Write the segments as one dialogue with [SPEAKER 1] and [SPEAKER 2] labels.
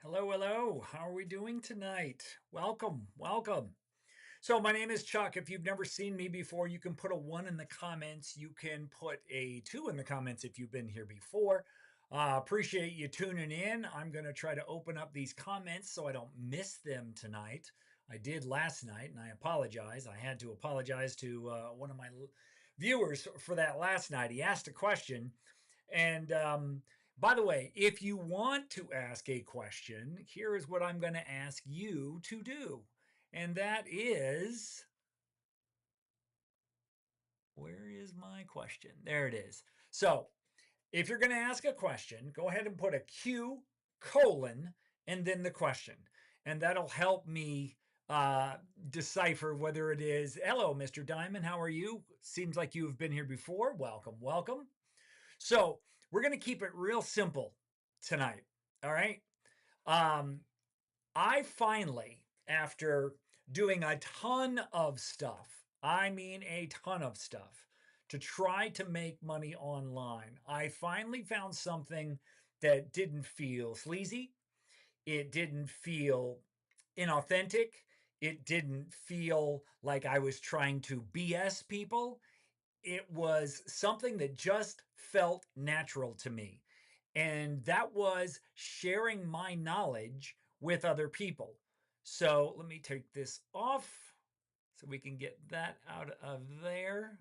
[SPEAKER 1] Hello, hello. How are we doing tonight? Welcome, welcome. So, my name is Chuck. If you've never seen me before, you can put a one in the comments. You can put a two in the comments if you've been here before. Appreciate you tuning in. I'm going to try to open up these comments so I don't miss them tonight. I did last night, and I apologize. I had to apologize to one of my viewers for that last night. He asked a question, and by the way, if you want to ask a question, here is what I'm going to ask you to do. And that is, where is my question? There it is. So if you're going to ask a question, go ahead and put a Q colon and then the question. And that'll help me uh, decipher whether it is, hello, Mr. Diamond, how are you? Seems like you've been here before. Welcome, welcome. So we're going to keep it real simple tonight. All right. Um, I finally, after doing a ton of stuff, I mean a ton of stuff, to try to make money online, I finally found something that didn't feel sleazy. It didn't feel inauthentic. It didn't feel like I was trying to BS people. It was something that just felt natural to me. And that was sharing my knowledge with other people. So let me take this off so we can get that out of there.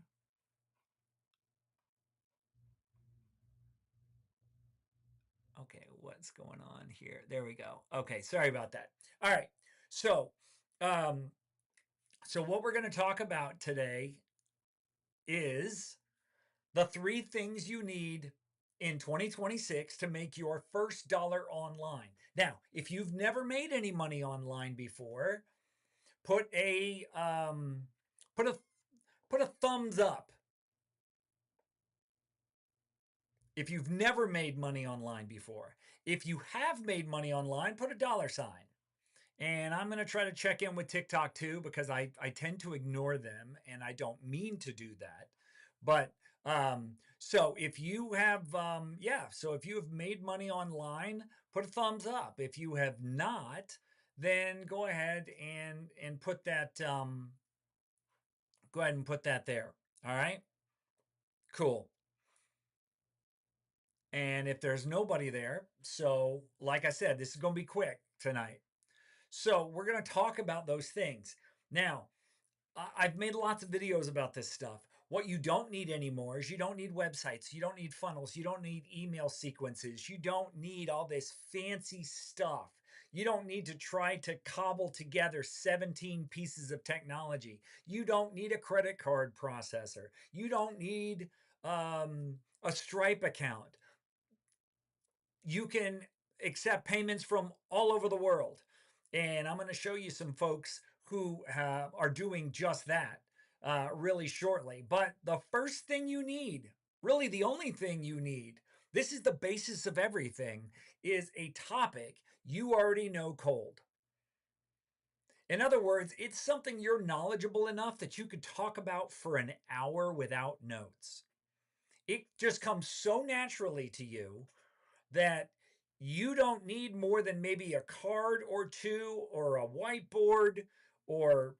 [SPEAKER 1] Okay, what's going on here? There we go. Okay, sorry about that. All right. So, um, so what we're going to talk about today is the three things you need in 2026 to make your first dollar online. Now, if you've never made any money online before, put a put a put a thumbs up. If you've never made money online before, if you have made money online, put a dollar sign. And I'm going to try to check in with TikTok too because I tend to ignore them and I don't mean to do that. But so if you have, so if you have made money online, put a thumbs up. If you have not, then go ahead and put that, go ahead and put that there. All right, cool. And if there's nobody there, so like I said, this is going to be quick tonight. So we're going to talk about those things. Now, I've made lots of videos about this stuff. What you don't need anymore is you don't need websites, you don't need funnels, you don't need email sequences, you don't need all this fancy stuff. You don't need to try to cobble together 17 pieces of technology. You don't need a credit card processor. You don't need a Stripe account. You can accept payments from all over the world. And I'm going to show you some folks who are doing just that really shortly. But the first thing you need, really the only thing you need, this is the basis of everything, is a topic you already know cold. In other words, it's something you're knowledgeable enough that you could talk about for an hour without notes. It just comes so naturally to you that you don't need more than maybe a card or two or a whiteboard or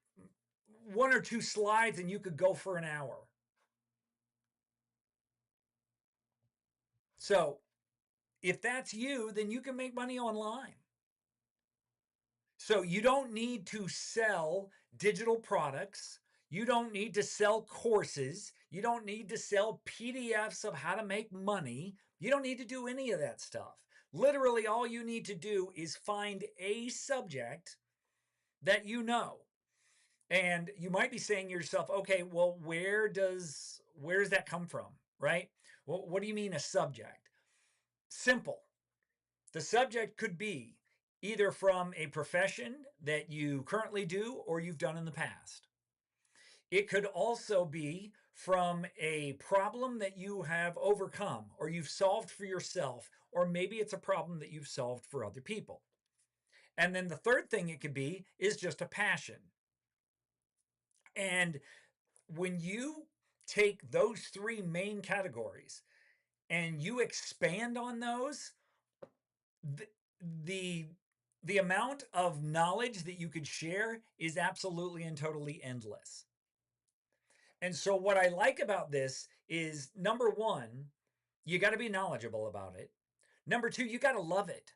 [SPEAKER 1] one or two slides and you could go for an hour. So if that's you, then you can make money online. So you don't need to sell digital products. You don't need to sell courses. You don't need to sell PDFs of how to make money. You don't need to do any of that stuff. Literally, all you need to do is find a subject that you know. And you might be saying to yourself, okay, well, where does that come from? Right? Well, what do you mean a subject? Simple. The subject could be either from a profession that you currently do or you've done in the past. It could also be from a problem that you have overcome or you've solved for yourself, or maybe it's a problem that you've solved for other people. And then the third thing it could be is just a passion. And when you take those three main categories and you expand on those, the the amount of knowledge that you could share is absolutely and totally endless. And so, what I like about this is number one, you got to be knowledgeable about it. Number two, you got to love it.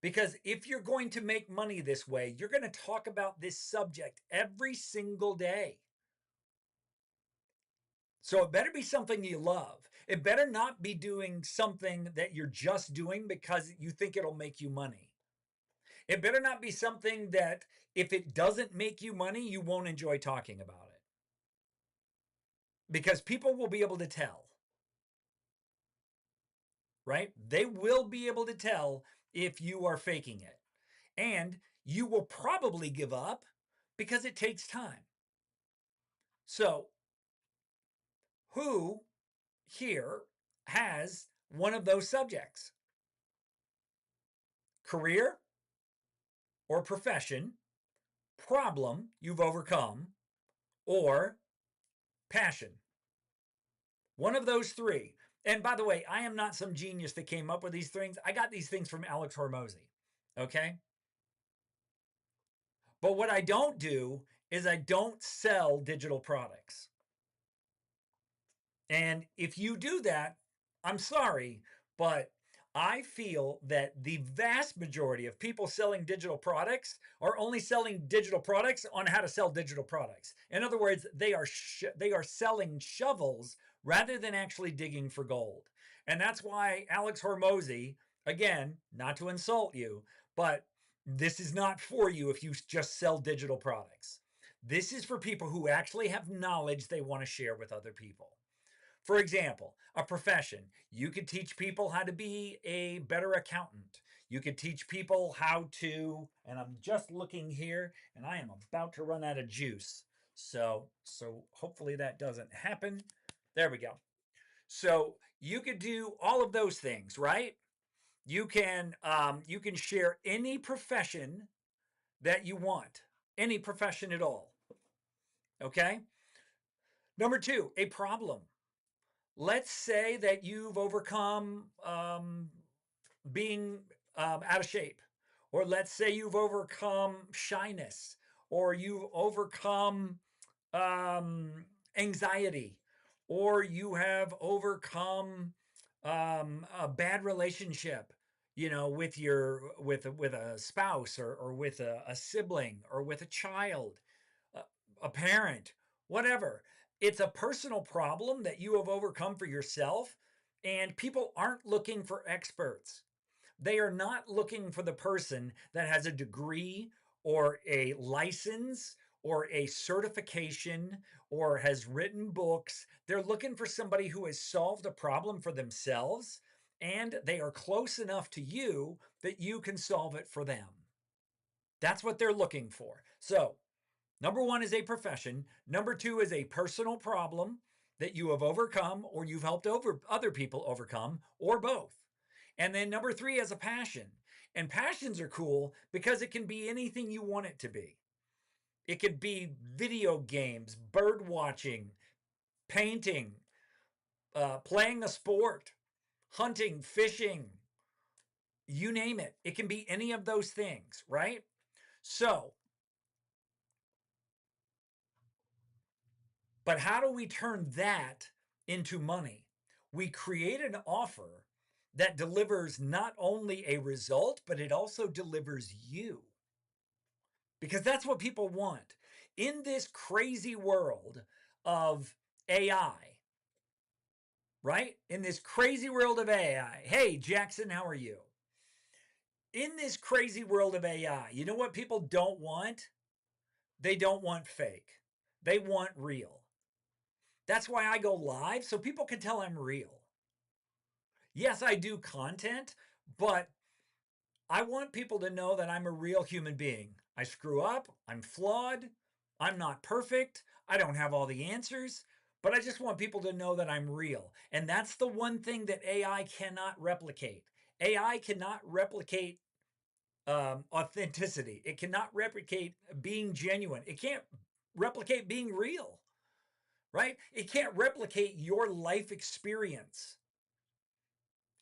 [SPEAKER 1] Because if you're going to make money this way, you're going to talk about this subject every single day. So it better be something you love. It better not be doing something that you're just doing because you think it'll make you money. It better not be something that if it doesn't make you money, you won't enjoy talking about it. Because people will be able to tell, right? They will be able to tell if you are faking it. And you will probably give up because it takes time. So, who here has one of those subjects? Career or profession, problem you've overcome, or passion. One of those three. And by the way, I am not some genius that came up with these things. I got these things from Alex Hormozy. Okay. But what I don't do is I don't sell digital products. And if you do that, I'm sorry, but I feel that the vast majority of people selling digital products are only selling digital products on how to sell digital products. In other words, they are selling shovels rather than actually digging for gold. And that's why Alex Hormozy, again, not to insult you, but this is not for you if you just sell digital products. This is for people who actually have knowledge they want to share with other people. For example, a profession. You could teach people how to be a better accountant. You could teach people how to, and I'm just looking here and I am about to run out of juice. So hopefully that doesn't happen. There we go. So you could do all of those things, right? You can share any profession that you want, any profession at all. Okay. Number two, a problem. Let's say that you've overcome being out of shape, or let's say you've overcome shyness, or you've overcome anxiety, or you have overcome a bad relationship, you know, with a spouse, or with a sibling, or with a child, a parent, whatever. It's a personal problem that you have overcome for yourself, and people aren't looking for experts. They are not looking for the person that has a degree or a license or a certification or has written books. They're looking for somebody who has solved a problem for themselves and they are close enough to you that you can solve it for them. That's what they're looking for. So, number one is a profession. Number two is a personal problem that you have overcome or you've helped other people overcome, or both. And then number three is a passion. And passions are cool because it can be anything you want it to be. It could be video games, bird watching, painting, playing a sport, hunting, fishing, you name it. It can be any of those things, right? So, but how do we turn that into money? We create an offer that delivers not only a result, but it also delivers you. Because that's what people want. In this crazy world of AI, right? In this crazy world of AI. Hey, Jackson, how are you? In this crazy world of AI, you know what people don't want? They don't want fake. They want real. That's why I go live so people can tell I'm real. Yes, I do content, but I want people to know that I'm a real human being. I screw up, I'm flawed, I'm not perfect, I don't have all the answers, but I just want people to know that I'm real. And that's the one thing that AI cannot replicate. AI cannot replicate authenticity, it cannot replicate being genuine, it can't replicate being real, right? It can't replicate your life experience.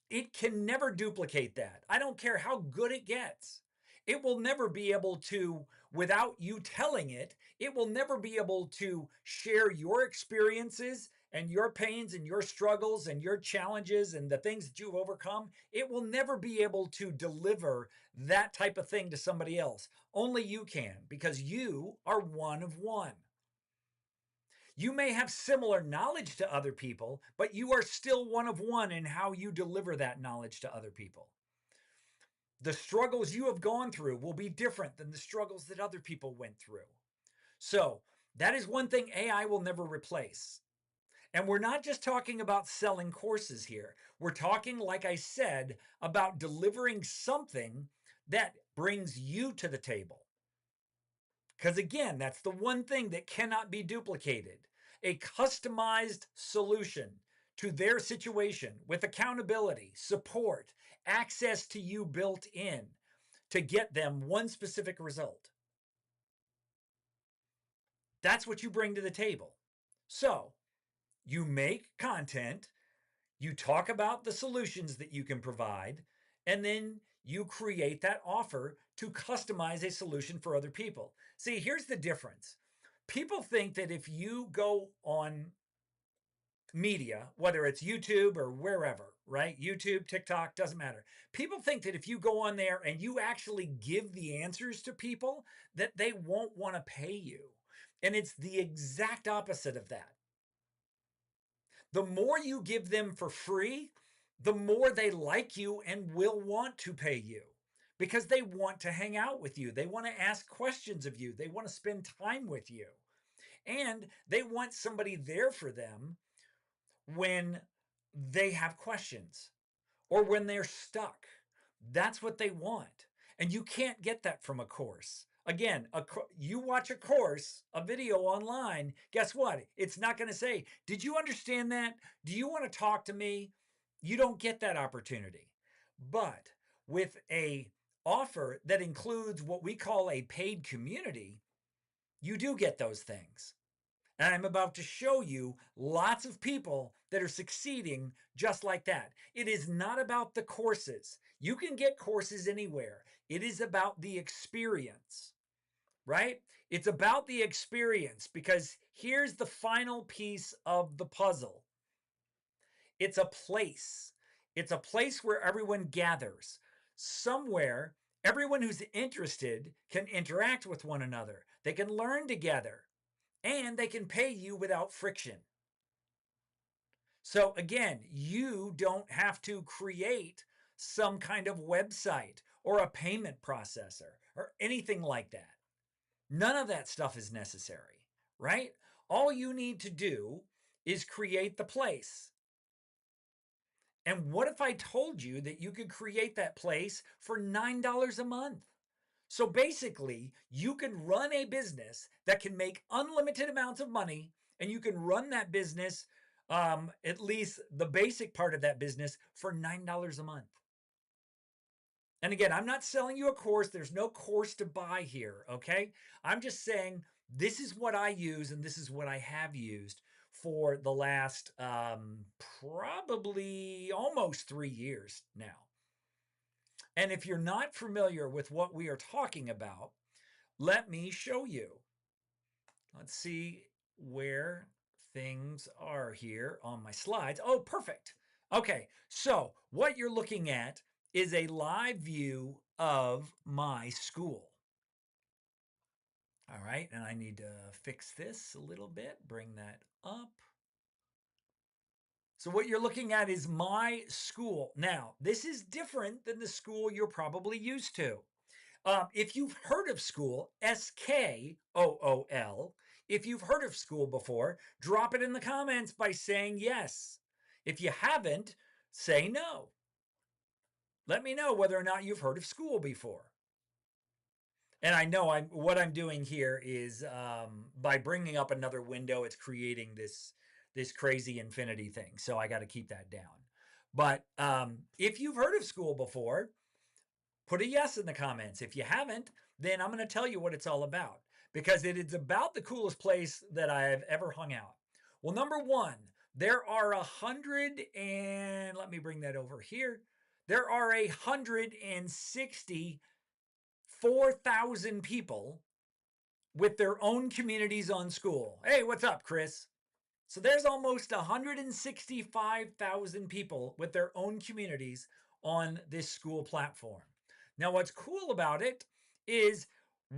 [SPEAKER 1] It can never duplicate that. I don't care how good it gets. It will never be able to, without you telling it, it will never be able to share your experiences and your pains and your struggles and your challenges and the things that you've overcome. It will never be able to deliver that type of thing to somebody else. Only you can, because you are one of one. You may have similar knowledge to other people, but you are still one of one in how you deliver that knowledge to other people. The struggles you have gone through will be different than the struggles that other people went through. So, that is one thing AI will never replace. And we're not just talking about selling courses here. We're talking, like I said, about delivering something that brings you to the table. Because again, that's the one thing that cannot be duplicated. A customized solution to their situation with accountability, support, access to you built in to get them one specific result. That's what you bring to the table. So you make content, you talk about the solutions that you can provide, and then you create that offer to customize a solution for other people. See, here's the difference. People think that if you go on media, whether it's YouTube or wherever, right? YouTube, TikTok, doesn't matter. People think that if you go on there and you actually give the answers to people, that they won't want to pay you. And it's the exact opposite of that. The more you give them for free, the more they like you and will want to pay you because they want to hang out with you. They want to ask questions of you. They want to spend time with you. And they want somebody there for them when they have questions or when they're stuck. That's what they want. And you can't get that from a course. Again, you watch a course, a video online, guess what? It's not going to say, did you understand that? Do you want to talk to me? You don't get that opportunity. But with a offer that includes what we call a paid community, you do get those things. And I'm about to show you lots of people that are succeeding just like that. It is not about the courses. You can get courses anywhere. It is about the experience, right? It's about the experience because here's the final piece of the puzzle. It's a place. It's a place where everyone gathers. Somewhere, everyone who's interested can interact with one another. They can learn together and they can pay you without friction. So again, you don't have to create some kind of website or a payment processor or anything like that. None of that stuff is necessary, right? All you need to do is create the place. And what if I told you that you could create that place for $9 a month? So basically, you can run a business that can make unlimited amounts of money, and you can run that business, at least the basic part of that business, for $9 a month. And again, I'm not selling you a course. There's no course to buy here, okay? I'm just saying this is what I use, and this is what I have used for the last probably almost 3 years now. And if you're not familiar with what we are talking about, let me show you. Let's see where things are here on my slides. Oh, perfect. Okay, so what you're looking at is a live view of my school. All right, and I need to fix this a little bit, bring that up. So what you're looking at is my school. Now, this is different than the school you're probably used to. If you've heard of Skool, Skool, if you've heard of Skool before, drop it in the comments by saying yes. If you haven't, say no. Let me know whether or not you've heard of Skool before. And I know what I'm doing here is by bringing up another window, it's creating this crazy infinity thing. So I got to keep that down. But if you've heard of Skool before, put a yes in the comments. If you haven't, then I'm going to tell you what it's all about because it is about the coolest place that I've ever hung out. Well, number one, there are 100 and let me bring that over here. There are 160 4,000 people with their own communities on school. Hey, what's up, Chris? So there's almost 165,000 people with their own communities on this school platform. Now, what's cool about it is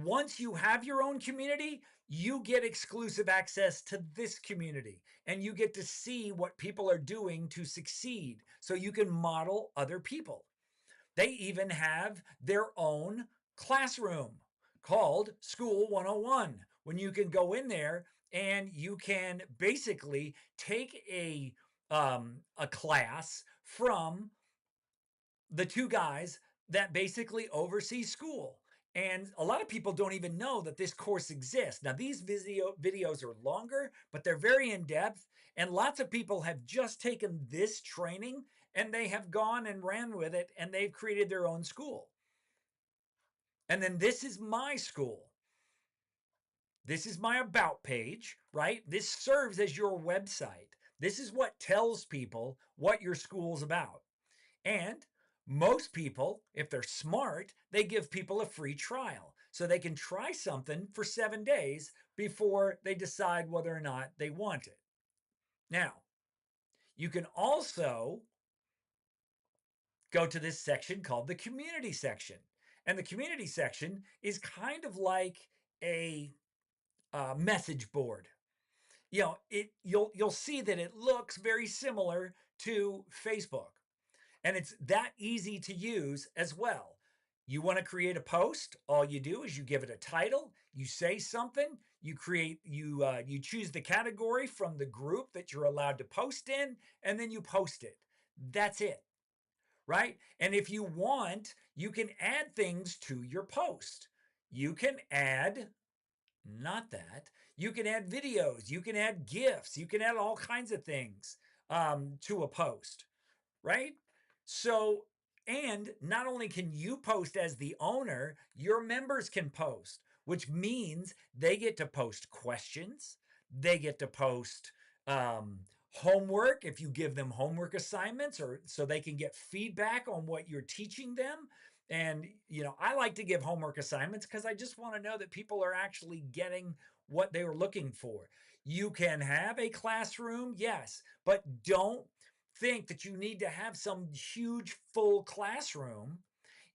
[SPEAKER 1] once you have your own community, you get exclusive access to this community and you get to see what people are doing to succeed so you can model other people. They even have their own classroom called School 101 when you can go in there and you can basically take a class from the two guys that basically oversee school. And a lot of people don't even know that this course exists. Now, these videos are longer, but they're very in depth. And lots of people have just taken this training and they have gone and ran with it and they've created their own school. And then this is my school. This is my about page, right? This serves as your website. This is what tells people what your school's about. And most people, if they're smart, they give people a free trial so they can try something for 7 days before they decide whether or not they want it. Now, you can also go to this section called the community section. And the community section is kind of like a message board. You know, you'll see that it looks very similar to Facebook. And it's that easy to use as well. You want to create a post, all you do is you give it a title, you say something, you choose the category from the group that you're allowed to post in, and then you post it. That's it. Right? And if you want, you can add things to your post. You can add, not that, you can add videos, you can add GIFs, you can add all kinds of things to a post, right? So, and not only can you post as the owner, your members can post, which means they get to post questions, they get to post homework if you give them homework assignments, or so they can get feedback on what you're teaching them. And I like to give homework assignments because I just want to know that people are actually getting what they were looking for. You can have a classroom, yes, but don't think that you need to have some huge full classroom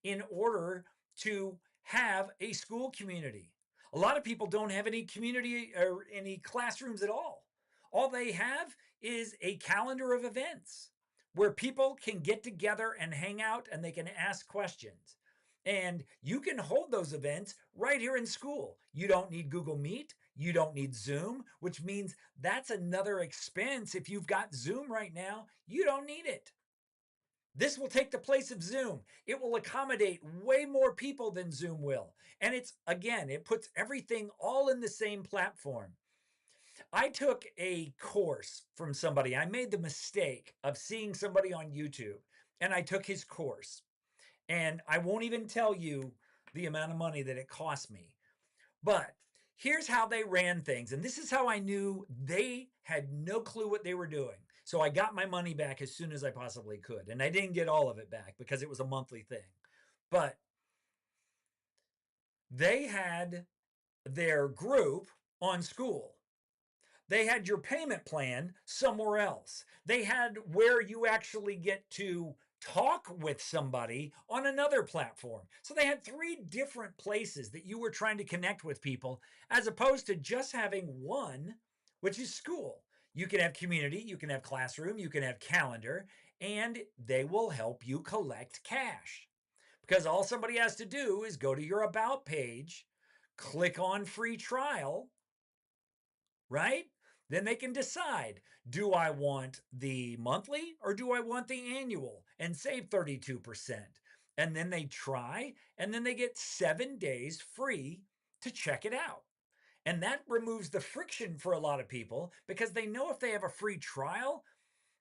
[SPEAKER 1] in order to have a school community. A lot of people don't have any community or any classrooms at all. All they have is a calendar of events where people can get together and hang out and they can ask questions. And you can hold those events right here in school. You don't need Google Meet. You don't need Zoom, which means that's another expense. If you've got Zoom right now, you don't need it. This will take the place of Zoom. It will accommodate way more people than Zoom will. And it puts everything all in the same platform. I took a course from somebody. I made the mistake of seeing somebody on YouTube and I took his course. And I won't even tell you the amount of money that it cost me. But here's how they ran things. And this is how I knew they had no clue what they were doing. So I got my money back as soon as I possibly could. And I didn't get all of it back because it was a monthly thing. But they had their group on school. They had your payment plan somewhere else. They had where you actually get to talk with somebody on another platform. So they had 3 different places that you were trying to connect with people, as opposed to just having one, which is school. You can have community, you can have classroom, you can have calendar, and they will help you collect cash. Because all somebody has to do is go to your about page, click on free trial, right? Then they can decide, do I want the monthly or do I want the annual, and save 32%? And then they try, and then they get 7 days free to check it out. And that removes the friction for a lot of people because they know if they have a free trial,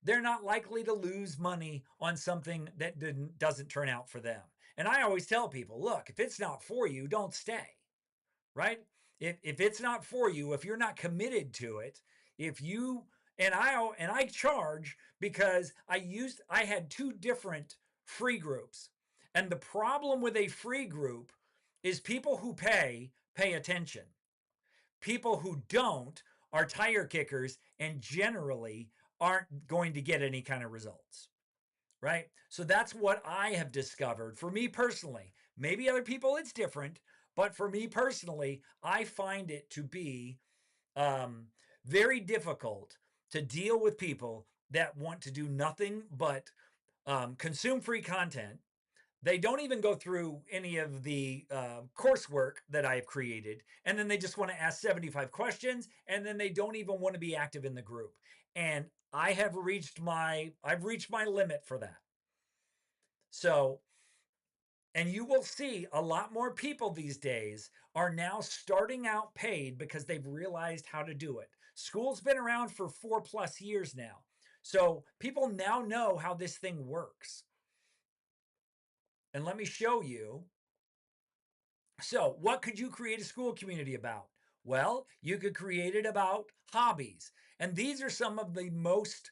[SPEAKER 1] they're not likely to lose money on something that doesn't turn out for them. And I always tell people, look, if it's not for you, don't stay, right? If it's not for you, if you're not committed to it, if you and I charge because I had 2 different free groups. And the problem with a free group is people who pay attention. People who don't are tire kickers and generally aren't going to get any kind of results, right? So that's what I have discovered for me personally. Maybe other people it's different, but for me personally, I find it to be um, very difficult to deal with people that want to do nothing but consume free content. They don't even go through any of the coursework that I've created. And then they just want to ask 75 questions. And then they don't even want to be active in the group. And I've reached my limit for that. So, and you will see a lot more people these days are now starting out paid because they've realized how to do it. School's been around for 4+ years now. So people now know how this thing works. And let me show you. So, what could you create a school community about? Well, you could create it about hobbies. And these are some of the most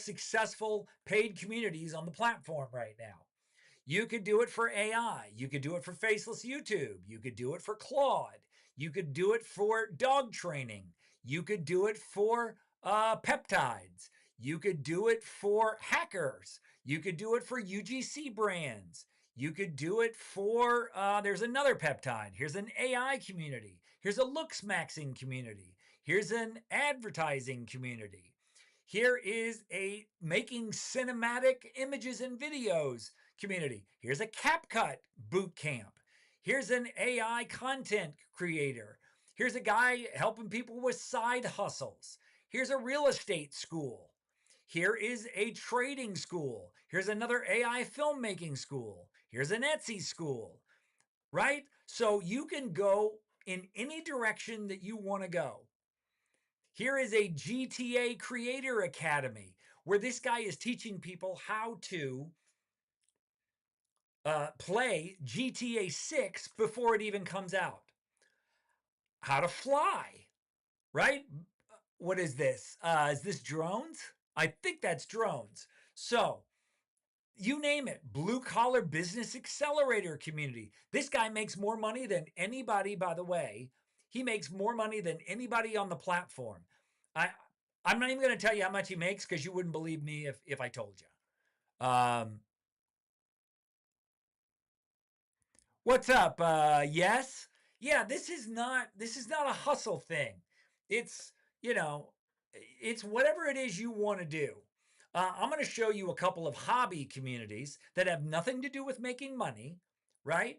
[SPEAKER 1] successful paid communities on the platform right now. You could do it for AI. You could do it for Faceless YouTube. You could do it for Claude. You could do it for dog training. You could do it for peptides. You could do it for hackers. You could do it for UGC brands. You could do it for, there's another peptide. Here's an AI community. Here's a looks maxing community. Here's an advertising community. Here is a making cinematic images and videos community. Here's a CapCut boot camp. Here's an AI content creator. Here's a guy helping people with side hustles. Here's a real estate school. Here is a trading school. Here's another AI filmmaking school. Here's an Etsy school, right? So you can go in any direction that you want to go. Here is a GTA Creator Academy where this guy is teaching people how to play GTA 6 before it even comes out. How to fly, right? What is this? Is this drones? I think that's drones. So, you name it, blue collar business accelerator community. This guy makes more money than anybody, by the way. He makes more money than anybody on the platform. I, I'm not even going to tell you how much he makes because you wouldn't believe me if I told you. What's up? Yes. Yeah, this is not a hustle thing. It's, you know, it's whatever it is you want to do. I'm going to show you a couple of hobby communities that have nothing to do with making money, right?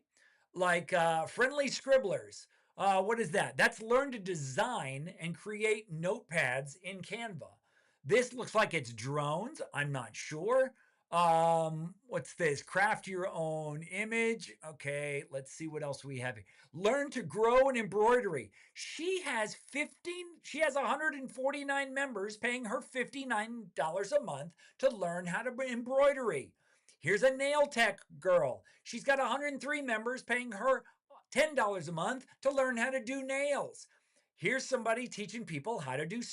[SPEAKER 1] Like Friendly Scribblers. What is that? That's learn to design and create notepads in Canva. This looks like it's drones. I'm not sure. What's this? Craft your own image. Okay, let's see what else we have here. Learn to grow an embroidery. She has 149 members paying her $59 a month to learn how to embroidery. Here's a nail tech girl. She's got 103 members paying her $10 a month to learn how to do nails. Here's somebody teaching people how to do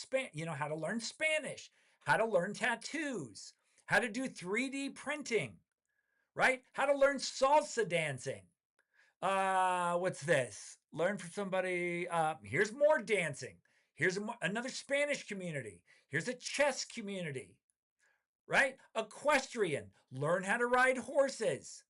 [SPEAKER 1] how to learn Spanish, how to learn tattoos, how to do 3D printing, right? How to learn salsa dancing. What's this? Learn from somebody. Here's more dancing. Here's another Spanish community. Here's a chess community, right? Equestrian. Learn how to ride horses.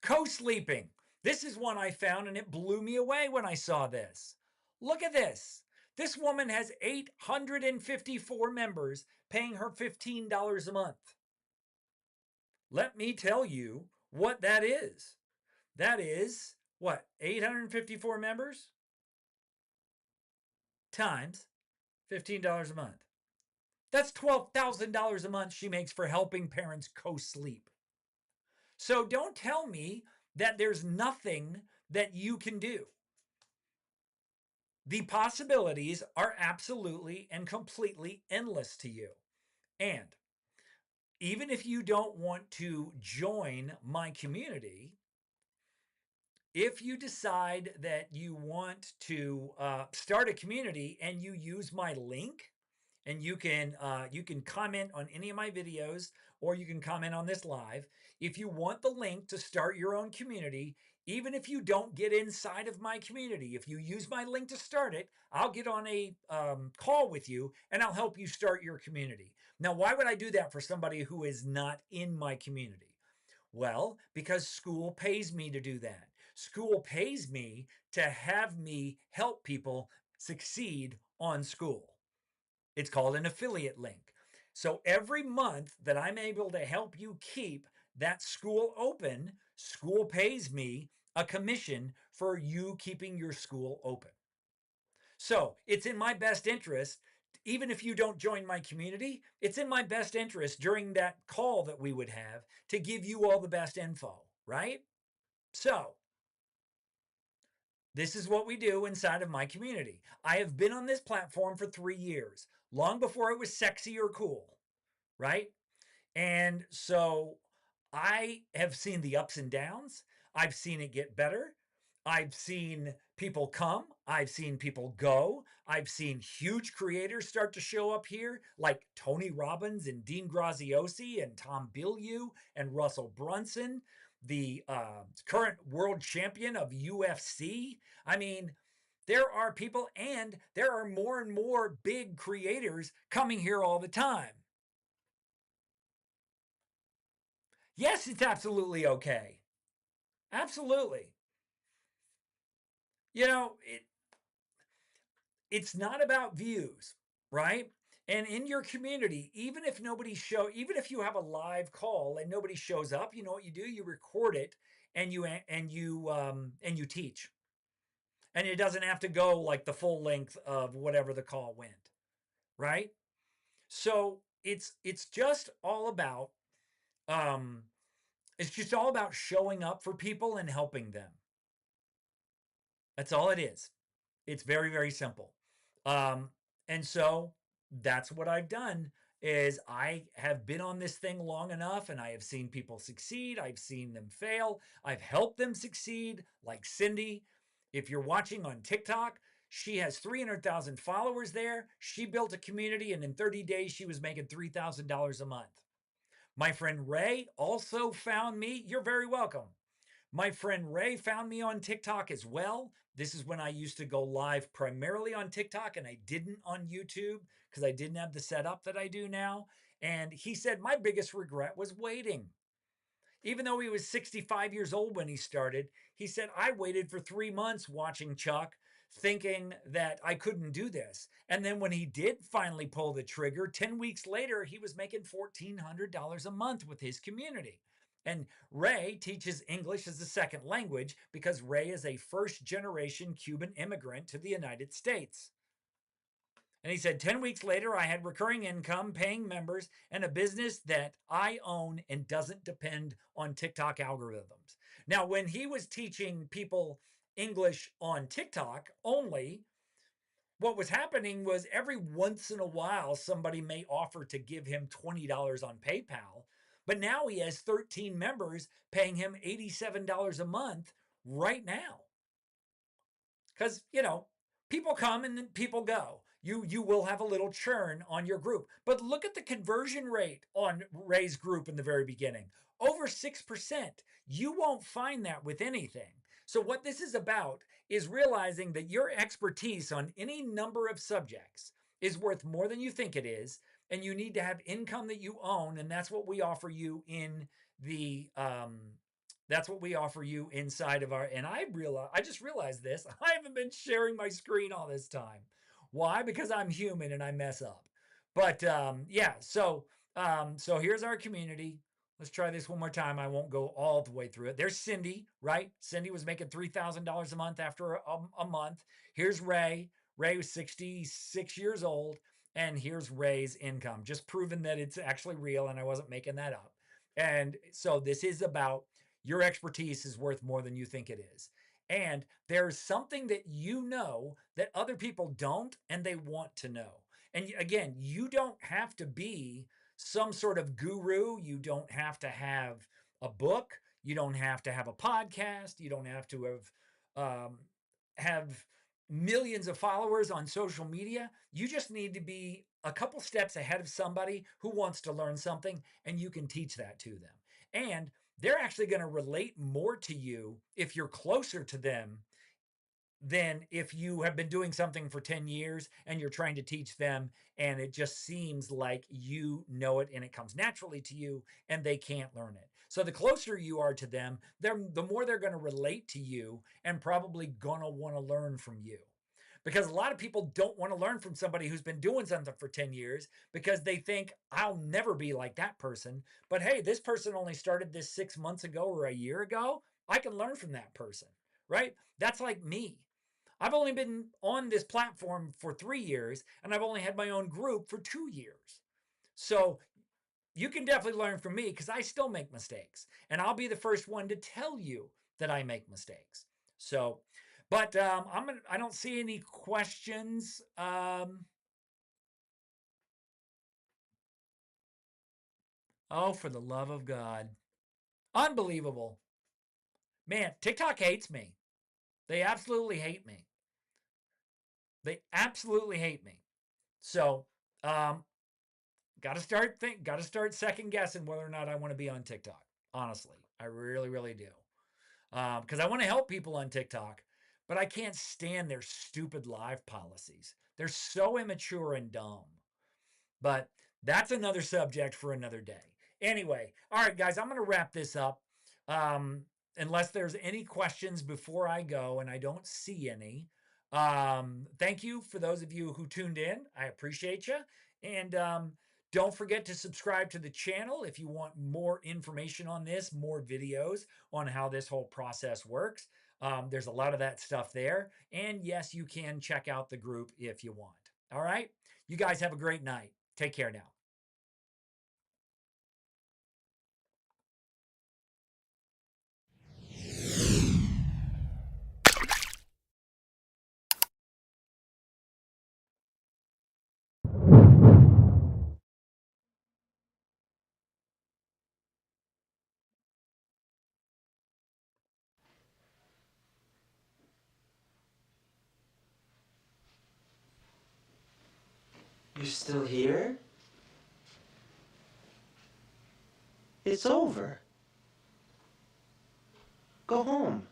[SPEAKER 1] Co-sleeping. This is one I found and it blew me away when I saw this. Look at this. This woman has 854 members paying her $15 a month. Let me tell you what that is. That is what? 854 members times $15 a month. That's $12,000 a month she makes for helping parents co-sleep. So don't tell me that there's nothing that you can do. The possibilities are absolutely and completely endless to you. And even if you don't want to join my community, if you decide that you want to start a community and you use my link and you can comment on any of my videos, or you can comment on this live. If you want the link to start your own community, even if you don't get inside of my community, if you use my link to start it, I'll get on a call with you and I'll help you start your community. Now, why would I do that for somebody who is not in my community? Well, because school pays me to do that. School pays me to have me help people succeed on school. It's called an affiliate link. So every month that I'm able to help you keep that school open, school pays me a commission for you keeping your school open. So it's in my best interest, even if you don't join my community, it's in my best interest during that call that we would have to give you all the best info, right? So this is what we do inside of my community. I have been on this platform for 3 years, long before it was sexy or cool, right? And so I have seen the ups and downs. I've seen it get better. I've seen people come. I've seen people go. I've seen huge creators start to show up here, like Tony Robbins and Dean Graziosi and Tom Bilyeu and Russell Brunson, the current world champion of UFC. I mean, there are people, and there are more and more big creators coming here all the time. Yes, it's absolutely okay. Absolutely. You know, it's not about views, right? And in your community, even if you have a live call and nobody shows up, you know what you do? You record it and you teach. And it doesn't have to go like the full length of whatever the call went, right? So it's just all about um it's just all about showing up for people and helping them. That's all it is. It's very, very simple. Um, and so that's what I've done is I have been on this thing long enough and I have seen people succeed. I've seen them fail. I've helped them succeed, like Cindy. If you're watching on TikTok, she has 300,000 followers there. She built a community, and in 30 days, she was making $3,000 a month. My friend Ray also found me. You're very welcome. My friend Ray found me on TikTok as well. This is when I used to go live primarily on TikTok and I didn't on YouTube because I didn't have the setup that I do now. And he said my biggest regret was waiting. Even though he was 65 years old when he started, he said, I waited for 3 months watching Chuck, thinking that I couldn't do this. And then when he did finally pull the trigger, 10 weeks later, he was making $1,400 a month with his community. And Ray teaches English as a second language because Ray is a first generation Cuban immigrant to the United States. And he said, 10 weeks later, I had recurring income, paying members, and a business that I own and doesn't depend on TikTok algorithms. Now, when he was teaching people English on TikTok only, what was happening was every once in a while, somebody may offer to give him $20 on PayPal. But now he has 13 members paying him $87 a month right now. Because, people come and then people go. You will have a little churn on your group. But look at the conversion rate on Ray's group in the very beginning. Over 6%. You won't find that with anything. So what this is about is realizing that your expertise on any number of subjects is worth more than you think it is, and you need to have income that you own, and that's what we offer you in the that's what we offer you inside of our. And I just realized this. I haven't been sharing my screen all this time. Why? Because I'm human and I mess up. But yeah, so here's our community. Let's try this one more time. I won't go all the way through it. There's Cindy, right? Cindy was making $3,000 a month after a month. Here's Ray. Ray was 66 years old. And here's Ray's income, just proving that it's actually real and I wasn't making that up. And so this is about your expertise is worth more than you think it is. And there's something that you know that other people don't and they want to know. And again, you don't have to be some sort of guru. You don't have to have a book. You don't have to have a podcast. You don't have to have millions of followers on social media. You just need to be a couple steps ahead of somebody who wants to learn something, and you can teach that to them. And they're actually going to relate more to you if you're closer to them than if you have been doing something for 10 years and you're trying to teach them and it just seems like you know it and it comes naturally to you and they can't learn it. So the closer you are to them, the more they're going to relate to you and probably going to want to learn from you. Because a lot of people don't want to learn from somebody who's been doing something for 10 years because they think I'll never be like that person. But hey, this person only started this 6 months ago or a year ago. I can learn from that person, right? That's like me. I've only been on this platform for 3 years and I've only had my own group for 2 years. So you can definitely learn from me because I still make mistakes and I'll be the first one to tell you that I make mistakes. So, but I don't see any questions. Oh, for the love of God. Unbelievable. Man, TikTok hates me. They absolutely hate me. They absolutely hate me. So, um, got to start second guessing whether or not I want to be on TikTok. Honestly, I really, really do. Because I want to help people on TikTok, but I can't stand their stupid live policies. They're so immature and dumb. But that's another subject for another day. Anyway, all right, guys, I'm going to wrap this up. Um, unless there's any questions before I go, and I don't see any. Thank you for those of you who tuned in. I appreciate you. And don't forget to subscribe to the channel if you want more information on this, more videos on how this whole process works. There's a lot of that stuff there. And yes, you can check out the group if you want. All right. You guys have a great night. Take care now.
[SPEAKER 2] You're still here? It's over. Go home.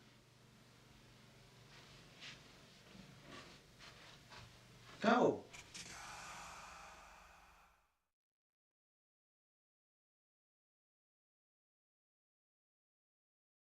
[SPEAKER 2] Go.